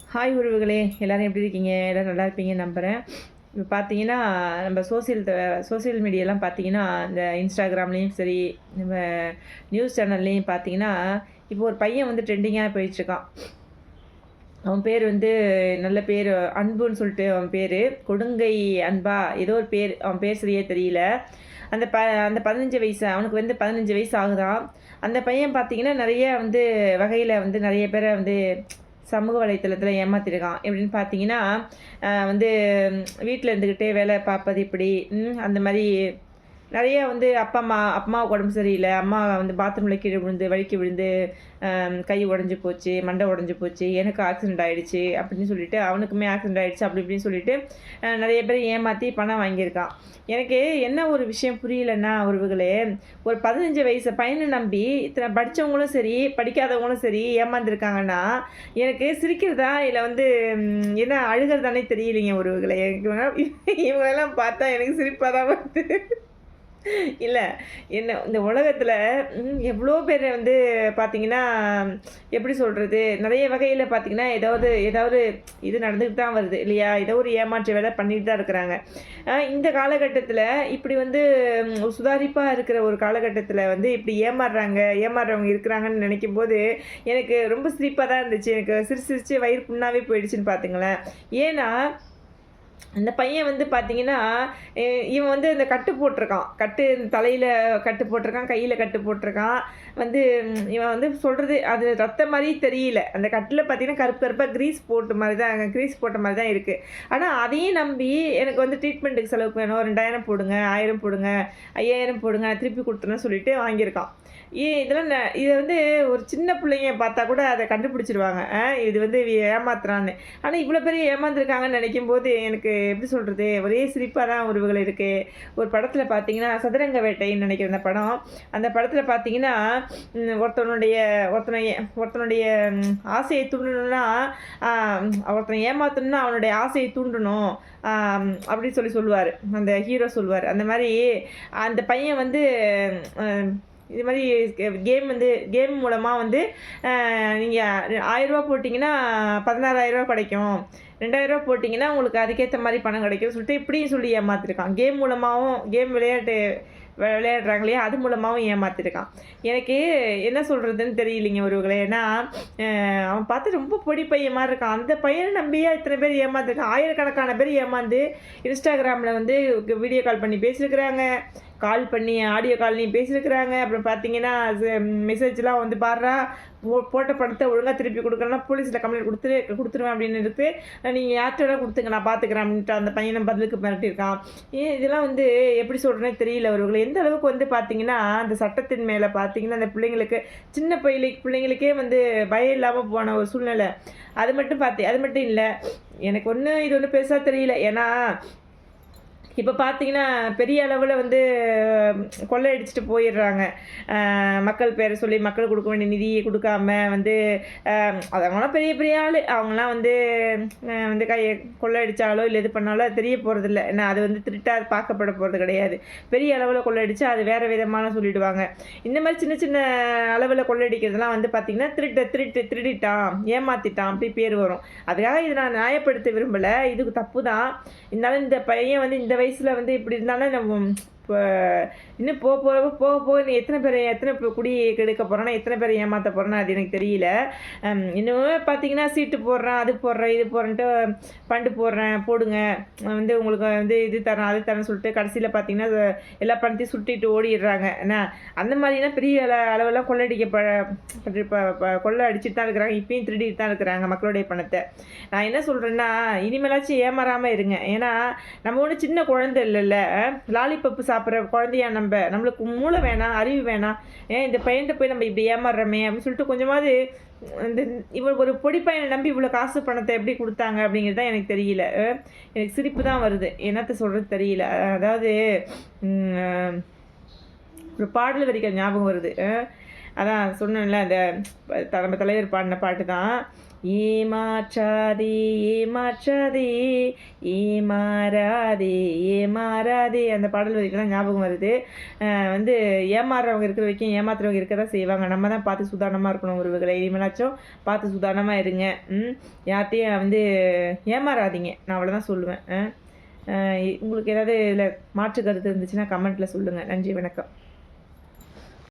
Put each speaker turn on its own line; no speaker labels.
Hi உறவுகளே, எல்லோரும் எப்படி இருக்கீங்க? எல்லோரும் நல்லா இருப்பீங்கன்னு நம்புகிறேன். இப்போ பார்த்தீங்கன்னா, நம்ம சோசியல் மீடியாலாம் பார்த்தீங்கன்னா, இந்த இன்ஸ்டாகிராம்லேயும் சரி, நம்ம நியூஸ் சேனல்லையும் பார்த்தீங்கன்னா, இப்போ ஒரு பையன் வந்து ட்ரெண்டிங்காக போயிட்டுருக்கான். அவன் பேர் வந்து நல்ல பேர் அன்புன்னு சொல்லிட்டு அவன் பேர். கொடுங்கை அன்பா ஏதோ ஒரு பேர், அவன் பேர் சரியே தெரியல. அந்த அந்த 15 வயசு அவனுக்கு வந்து 15 வயசு ஆகுதான். அந்த பையன் பார்த்தீங்கன்னா, நிறைய வந்து வகையில் வந்து நிறைய பேரை வந்து சமூக வலைத்தளத்தில் ஏமாத்திருக்கான். எப்படின்னு பார்த்தீங்கன்னா, வந்து வீட்டில் இருந்துக்கிட்டே வேலை பார்ப்பது இப்படி, அந்த மாரி நெறைய வந்து அம்மாவுக்கு உடம்பு சரியில்ல. அம்மா வந்து பாத்ரூம்ல கீழ விழுந்து, வழுக்கி விழுந்து கை உடைஞ்சு போச்சு, மண்டை உடைஞ்சு போச்சு, எனக்கு ஆக்சிடென்ட் ஆயிடுச்சு அப்படின்னு சொல்லிட்டு, அவனுக்குமே ஆக்சிடென்ட் ஆயிடுச்சு அப்படி இப்படின்னு சொல்லிட்டு நெறைய பேர் ஏமாத்தி பணம் வாங்கியிருக்கான். எனக்கு என்ன ஒரு விஷயம் புரியலன்னா உறவுகளே, ஒரு 15 வயசு பையனை நம்பி இத்தனை படித்தவங்களும் சரி, படிக்காதவங்களும் சரி ஏமாந்துருக்காங்கன்னா, எனக்கு சிரிக்கிறதா இல்லை வந்து என்ன அழுகிறதானே தெரியலைங்க உறவுகளே. இவங்களெல்லாம் பார்த்தா எனக்கு சிரிப்பாக தான் வருது. இல்ல. என்ன இந்த உலகத்துல எவ்ளோ பேர் வந்து பார்த்தீங்கன்னா, எப்படி சொல்றது? நெறைய வகையில பார்த்தீங்கன்னா, ஏதாவது இது நடந்துட்டு தான் வருது இல்லையா? ஏதோ ஒரு ஏமாற்று வேலை பண்ணிட்டு தான் இருக்கிறாங்க. இந்த காலகட்டத்தில இப்படி வந்து சுதாரிப்பா இருக்கிற ஒரு காலகட்டத்தில வந்து இப்படி ஏமாறுறவங்க இருக்கிறாங்கன்னு நினைக்கும்போது, எனக்கு ரொம்ப சிரிப்பா தான் இருந்துச்சு. எனக்கு சிரிச்சு சிரிச்சு வயிறு புண்ணாவே போயிடுச்சுன்னு பாத்துங்களேன். ஏன்னா அந்த பையன் வந்து பார்த்தீங்கன்னா, இவன் வந்து இந்த கட்டு போட்டிருக்கான். தலையில கட்டு போட்டிருக்கான், கையில கட்டு போட்டிருக்கான். வந்து இவன் வந்து சொல்றது அது ரத்தம் மாரி தெரியல. அந்த கட்டுல பார்த்தீங்கன்னா, கருப்பு கருப்பா கிரீஸ் போட்ட மாரி தான் இருக்கு. ஆனா அதையும் நம்பி எனக்கு வந்து ட்ரீட்மெண்ட்டுக்கு செலவுக்கு வேணும். 2000 போடுங்க, 1000 போடுங்க, 5000 போடுங்க, நான் திருப்பி குடுத்துறேன்னு சொல்லிட்டு வாங்கியிருக்கான். இதெல்லாம் இத வந்து ஒரு சின்ன பிள்ளைங்க பார்த்தா கூட அத கண்டுபிடிச்சிருவாங்க. இது வந்து ஏமாத்துறான்னு. ஆனா இவ்வளோ பேர் ஏமாந்துருக்காங்கன்னு நினைக்கும்போது, எனக்கு எப்படி சொல்றது? ஒரே சிரிப்பா தான் உறவுகள் இருக்கு. ஒரு படத்துல பார்த்தீங்கன்னா, சதுரங்க வேட்டைன்னு நினைக்கிறேன் அந்த படம். அந்த படத்துல பார்த்தீங்கன்னா, ஒருத்தனுடைய ஒருத்தனை ஒருத்தனுடைய ஆசையை தூண்டணும்னா, அ ஒருத்தனை ஏமாத்தணும்னா அவனுடைய ஆசையை தூண்டணும். அப்படின்னு சொல்லுவாரு. அந்த ஹீரோ சொல்லுவாரு. அந்த மாரி அந்த பையன் வந்து அ இது மாரி கேம் மூலமா வந்து நீங்க ரூ. 1000 போட்டிங்கன்னா ரூ. 16,000 கிடைக்கும். ரூ. 2000 போட்டிங்கன்னா உங்களுக்கு அதுக்கேத்த மாரி பணம் கிடைக்கும்னு சொல்லிட்டு இப்படியும் சொல்லி ஏமாத்திருக்கான். கேம் விளையாடுறாங்க இல்லையா? அது மூலமாவும் ஏமாத்திருக்கான். எனக்கு என்ன சொல்றதுன்னு தெரியலைங்க உறவுகளே. ஏன்னா, அவன் பார்த்து ரொம்ப பொடி பையன் மாரி இருக்கான். அந்த பையன நம்பியா இத்தனை பேர் ஏமாந்துருக்கான். ஆயிரக்கணக்கான பேர் ஏமாந்து Instagramல வந்து வீடியோ கால் பண்ணி பேசியிருக்கிறாங்க. கால் பண்ணி ஆடியோ கால்லையும் பேசியிருக்கிறாங்க. அப்புறம் பார்த்தீங்கன்னா, மெசேஜ்லாம் வந்து பார்றா போட்ட பணத்த ஒழுங்கா திருப்பி குடுக்கலன்னா போலீஸ்ல கம்ப்ளைண்ட் குடுத்துருவேன் அப்படின்னு இருக்கு. நீங்க யார்ட்ட வேணா குடுத்துங்க நான் பார்த்துக்கிறேன் அப்படின்ட்டு அந்த பையன பதிலுக்கு மிரட்டியிருக்கான். இதெல்லாம் வந்து எப்படி சொல்றேன்னே தெரியல அவர்களே. எந்த அளவுக்கு வந்து பார்த்தீங்கன்னா, அந்த சட்டத்தின் மேல பார்த்தீங்கன்னா, அந்த பிள்ளைங்களுக்கு சின்ன பிள்ளைங்களுக்கே வந்து பயம் இல்லாம போன ஒரு சூழ்நிலை. அது மட்டும் இல்ல. எனக்கு இது ஒண்ணும் பெருசா தெரியல. ஏன்னா இப்போ பார்த்தீங்கன்னா, பெரிய அளவுல வந்து கொள்ளையடிச்சுட்டு போயிடுறாங்க. மக்கள் பேர சொல்லி மக்களுக்கு குடுக்க வேண்டிய நிதிய குடுக்காம வந்து அவங்கலாம் பெரிய பெரிய ஆளு. அவங்கலாம் வந்து வந்து கொள்ளையடிச்சாலோ, இல்ல இது பண்ணாலோ அது தெரிய போறதில்ல. ஏன்னா அது வந்து திருட்டா பார்க்கப்பட போறது கிடையாது. பெரிய அளவுல கொள்ளையடிச்சா அது வேற விதமான சொல்லிடுவாங்க. இந்த மாரி சின்ன சின்ன அளவுல கொள்ளையடிக்கிறதெல்லாம் வந்து பார்த்தீங்கன்னா, திருடிட்டான், ஏமாத்திட்டான் அப்படி பேர் வரும். அதுக்காக இத நான் நியாயப்படுத்த விரும்பல. இது தப்பு தான். இருந்தாலும் இந்த பையன் வந்து இந்த வயசுல வந்து இப்படி இருந்தாலும் நம்ம இப்போ இன்னும் போக போக நீ எத்தனை குடி கெடுக்க போகிறானா, எத்தனை பேரை ஏமாற்ற போகிறானா அது எனக்கு தெரியல. இன்னுமே பார்த்தீங்கன்னா சீட்டு போடுறேன், அது போடுறேன், இது போடுறேன்ட்டு ஃபண்டு போடுங்க, வந்து உங்களுக்கு வந்து இது தரேன், அது தரேன்னு சொல்லிட்டு கடைசியில் பார்த்தீங்கன்னா எல்லா பணத்தையும் சுட்டிட்டு ஓடிடுறாங்க. என்ன அந்த மாதிரிலாம் பெரிய அளவெல்லாம் கொள்ளை அடிச்சுட்டு தான் இருக்கிறாங்க. இப்பயும் திருடிட்டு தான் இருக்கிறாங்க மக்களுடைய பணத்தை. நான் என்ன சொல்கிறேன்னா, இனிமேலாச்சும் ஏமாறாமல் இருங்க. ஏன்னா நம்ம ஒன்றும் சின்ன குழந்தை இல்லைல்ல. லாலிபப்பு சாப்பிட்ற குழந்தையா நம்மளுக்கு மூளை வேணாம், அறிவு வேணாம். இந்த பையன்கிட்ட போய் நம்ம இப்படி ஏமாறுறோமே அப்படின்னு சொல்லிட்டு கொஞ்சமாவது இந்த ஒரு பொடி பையனை நம்பி இவ்வளோ காசு பணத்தை எப்படி கொடுத்தாங்க அப்படிங்கிறது தான் எனக்கு தெரியல. எனக்கு சிரிப்பு தான் வருது. என்னத்த சொல்கிறது தெரியல. அதாவது ஒரு பாடல் வரிகள் ஞாபகம் வருது. அதான் சொன்னேன்ல, அந்த நம்ம தலைவர் பாடின பாட்டு தான். ஏமாற்றாதே ஏமாற்றாதே ஏமாறாதே ஏமாறாதே அந்த பாடல் வரைக்கும் ஞாபகம் வருது. வந்து ஏமாறுறவங்க இருக்கிற வரைக்கும் ஏமாத்துறவங்க இருக்க தான் செய்வாங்க. நம்ம தான் பார்த்து சூதானமாக இருக்கணும் உறவுகளே. இனிமேலாச்சும் பார்த்து சூதானமாக இருங்க. யார்கிட்டையும் வந்து ஏமாறாதீங்க. நான் அவ்வளோதான் சொல்லுவேன். உங்களுக்கு ஏதாவது இதில் மாற்று கருத்து இருந்துச்சுன்னா கமெண்ட்டில் சொல்லுங்கள். நன்றி, வணக்கம்.